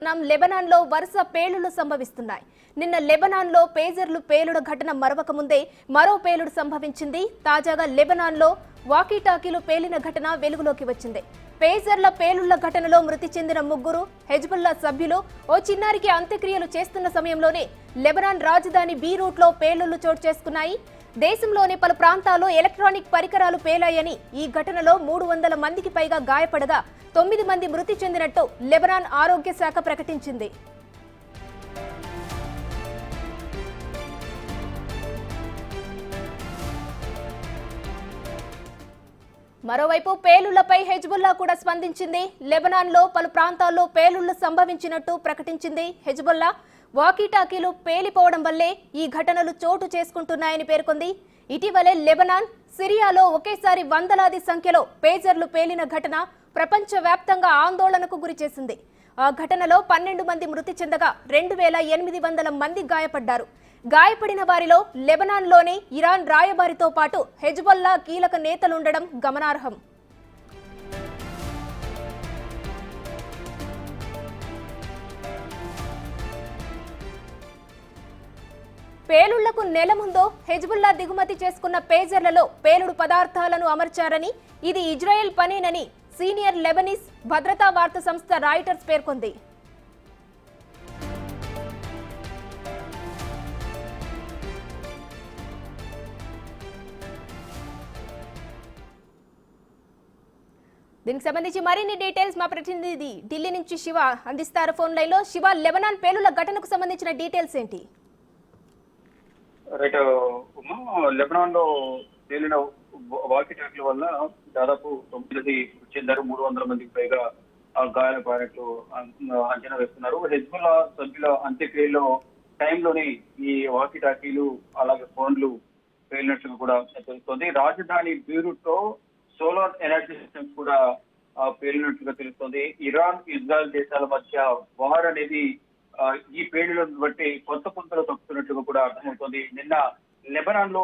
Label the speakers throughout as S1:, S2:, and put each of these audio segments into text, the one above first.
S1: లెబనాన్లో వరుస పేలుళ్లు సంభవిస్తున్నాయి. నిన్న లెబనాన్లో పేజర్లు పేలుడు ఘటన మరవక ముందే మరో పేలుడు సంభవించింది. తాజాగా లెబనాన్లో వాకీటాకీలు పేలిన ఘటన వెలుగులోకి వచ్చింది. పేజర్ల పేలుళ్ల ఘటనలో మృతి చెందిన ముగ్గురు హెజ్బుల్లా సభ్యులు ఓ చిన్నారికి అంత్యక్రియలు చేస్తున్న సమయంలోనే లెబనాన్ రాజధాని బీరూట్లో పేలుళ్లు చోటు చేసుకున్నాయి. దేశంలోని పలు ప్రాంతాల్లో ఎలక్ట్రానిక్ పరికరాలు పేలాయని, ఈ ఘటనలో 300 మందికి పైగా గాయపడగా 9 మంది మృతి చెందినట్టు లెబనాన్ ఆరోగ్య శాఖ ప్రకటించింది. మరోవైపు పేలుళ్లపై హెజ్బుల్లా కూడా స్పందించింది. లెబనాన్లో పలు ప్రాంతాల్లో పేలుళ్లు సంభవించినట్టు ప్రకటించింది హెజ్బుల్లా. వాకీటాకీలు పేలిపోవడం వల్లే ఈ ఘటనలు చోటు చేసుకుంటున్నాయని పేర్కొంది. ఇటీవలే లెబనాన్, సిరియాలో ఒకేసారి వందలాది సంఖ్యలో పేజర్లు పేలిన ఘటన ప్రపంచవ్యాప్తంగా ఆందోళనకు గురిచేసింది. ఆ ఘటనలో 12 మంది మృతి చెందగా 2800 మంది గాయపడ్డారు. గాయపడిన వారిలో లెబనాన్లోని ఇరాన్ రాయబారితో పాటు హెజ్బుల్లా కీలక నేతలుండడం గమనార్హం. పేలుళ్లకు నెల ముందు హెజ్బుల్లా దిగుమతి చేసుకున్న పేజర్లలో పేలుడు పదార్థాలను అమర్చారని, ఇది ఇజ్రాయెల్ పనేనని సీనియర్ లెబనీస్ భద్రతా వార్తా సంస్థ రాయిటర్స్ పేర్కొంది. దీనికి సంబంధించి మరిన్ని డీటెయిల్స్ మా ప్రతినిధి ఢిల్లీ నుంచి శివ అందిస్తారు ఫోన్ లైన్ లో. శివ, లెబనాన్ పేలుళ్ల ఘటనకు సంబంధించిన డీటెయిల్స్ ఏంటి?
S2: రైట్ ఉమా, లెబనాన్ లో పేలిన వాకీటాకీల వల్ల దాదాపు 9 మృతి చెందారు. 300 మందికి పైగా గాయాలైనట్లు అంచనా వేస్తున్నారు. హెజ్బుల్లా సభ్యుల అంత్యక్రియల్లో టైంలోనే ఈ వాకీటాకీలు అలాగే ఫోన్లు పేలినట్లు కూడా తెలుస్తోంది. రాజధాని బీరూట్ లో సోలార్ ఎనర్జీ సిస్టమ్స్ కూడా పేలినట్లుగా తెలుస్తోంది. ఇరాన్, ఇజ్రాయెల్ దేశాల మధ్య వార్ అనేది ఈ పేలుళ్లను బట్టి కొత్త పుంతలు తొక్కుతున్నట్లుగా కూడా అర్థమవుతోంది. నిన్న లెబనాన్ లో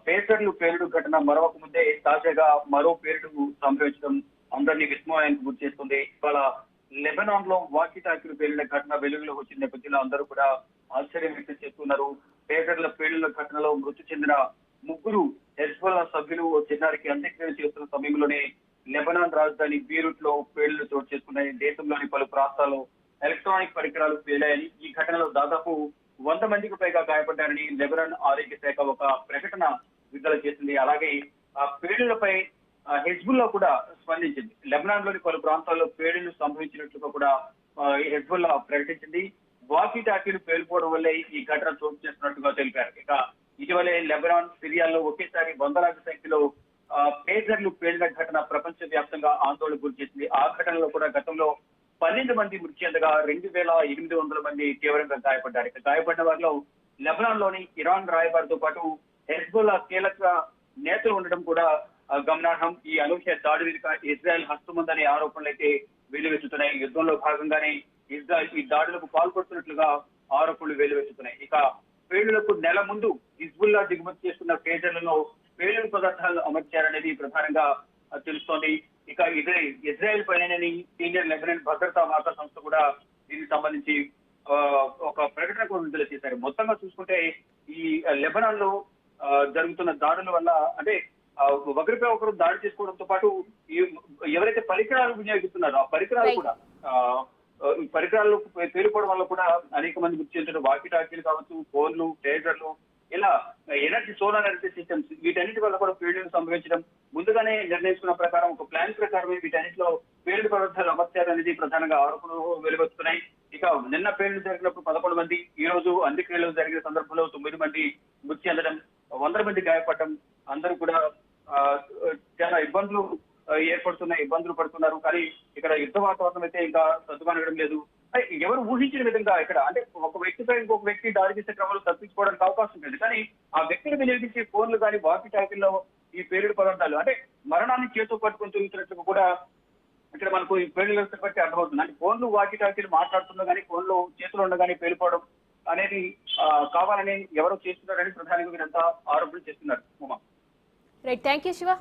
S2: పేజర్లు పేలుడు ఘటన మరొక ముందే తాజాగా మరో పేలుడు సంభవించడం అందరినీ విస్మయానికి గురి చేస్తుంది. ఇవాళ లెబనాన్ లో వాకీటాకీలు పేలిన ఘటన వెలుగులోకి వచ్చిన నేపథ్యంలో అందరూ కూడా ఆశ్చర్యం వ్యక్తం చేస్తున్నారు. పేజర్ల పేలుళ్ల ఘటనలో మృతి చెందిన ముగ్గురు హెజ్బుల్లా సభ్యులు చిన్నారికి అంత్యక్రియలు చేస్తున్న సమయంలోనే లెబనాన్ రాజధాని బీరూట్ లో పేలుళ్లు చోటు చేసుకున్నాయి. దేశంలోని పలు ప్రాంతాల్లో ఎలక్ట్రానిక్ పరికరాలు పేలాయని, ఈ ఘటనలో దాదాపు 100 మందికి పైగా గాయపడ్డారని లెబనాన్ ఆరోగ్య శాఖ ఒక ప్రకటన విడుదల చేసింది. అలాగే ఆ పేలుళ్లపై హెజ్బుల్లా కూడా స్పందించింది. లెబనాన్ లోని పలు ప్రాంతాల్లో పేలుళ్లు సంభవించినట్లుగా కూడా హెజ్బుల్లా ప్రకటించింది. వాకీటాకీలు పేలిపోవడం వల్లే ఈ ఘటన చోటు చేస్తున్నట్టుగా తెలిపారు. ఇక ఇటీవలే లెబనాన్, సిరియాలో ఒకేసారి వందలాది సంఖ్యలో పేజర్లు పేలిన ఘటన ప్రపంచ వ్యాప్తంగా ఆందోళన గురి చేసింది. ఆ ఘటనలో కూడా గతంలో 12 మంది మృతి చెందగా 2800 మంది తీవ్రంగా గాయపడ్డారు. ఇక గాయపడిన వారిలో లెబనాన్ లోని ఇరాన్ రాయబారితో పాటు హెజ్బుల్లా కీలక నేతలు ఉండడం కూడా గమనార్హం. ఈ అనూహ్య దాడి వెనుక ఇజ్రాయెల్ హస్తముందనే ఆరోపణలు అయితే వెల్లువెత్తుతున్నాయి. యుద్ధంలో భాగంగానే ఇజ్రాయెల్ ఈ దాడులకు పాల్పడుతున్నట్లుగా ఆరోపణలు వెల్లువెత్తుతున్నాయి. ఇక పేలుళ్లకు నెల ముందు హిజ్బుల్లా దిగుమతి చేస్తున్న పేజర్లలో పేలుడు పదార్థాలు అమర్చారనేది ప్రధానంగా తెలుస్తోంది. ఇక ఇజ్రాయెల్ పైనని సీనియర్ లెబనాన్ భద్రతా వార్తా సంస్థ కూడా దీనికి సంబంధించి ఒక ప్రకటన కూడా విడుదల చేశారు. మొత్తంగా చూసుకుంటే ఈ లెబనాన్ లో జరుగుతున్న దాడుల వల్ల అంటే ఒకరిపై ఒకరు దాడి చేసుకోవడంతో పాటు ఎవరైతే పరికరాలు వినియోగిస్తున్నారో ఆ పరికరాలు కూడా పరికరాలు పేలిపోవడం వల్ల కూడా అనేక మంది మృతి చెందుతున్నారు. వాకీటాకీలు కావచ్చు, ఫోన్లు, టేజర్లు, ఇలా సోలార్ ఎనర్జీ సిస్టమ్స్ వీటన్నిటి వల్ల కూడా పేలుళ్లు సంభవించడం ముందుగానే నిర్ణయించుకున్న ప్రకారం ఒక ప్లాన్ ప్రకారమే వీటన్నిటిలో పేలుడు పదార్థాలు అమర్చారనేది ప్రధానంగా ఆరోపణలు వెలువెత్తుతున్నాయి. ఇక నిన్న పేలుడు జరిగినప్పుడు 11 మంది, ఈ రోజు అంత్యక్రియలు జరిగిన సందర్భంలో 9 మంది మృతి చెందడం, 100 మంది గాయపడటం, అందరూ కూడా చాలా ఇబ్బందులు పడుతున్నారు. కానీ ఇక్కడ యుద్ధ వాతావరణం అయితే ఇంకా సర్దుమణగడం లేదు. ఎవరు ఊహించిన విధంగా ఇక్కడ అంటే ఒక వ్యక్తిపై ఇంకొక వ్యక్తి దాడి చేసే క్రమంలో తప్పించుకోవడానికి అవకాశం లేదు. కానీ ఆ వ్యక్తిని వినియోగించే ఫోన్లు కానీ వాకీటాకీల్లో ఈ పేలుడు పదార్థాలు అంటే మరణాన్ని చేతో పట్టుకొని తిరుగుతున్నట్లుగా కూడా ఇక్కడ మనకు ఈ పేలుడు బట్టి అర్థమవుతుంది. అంటే ఫోన్లు వాకీటాకీలు మాట్లాడుతున్నా కానీ ఫోన్లు చేతులు ఉండగానే పేలిపోవడం అనేది కావాలని ఎవరో చేస్తున్నారని ప్రధానంగా వీరంతా ఆరోపణలు చేస్తున్నారు.
S1: Right, thank you Shiva.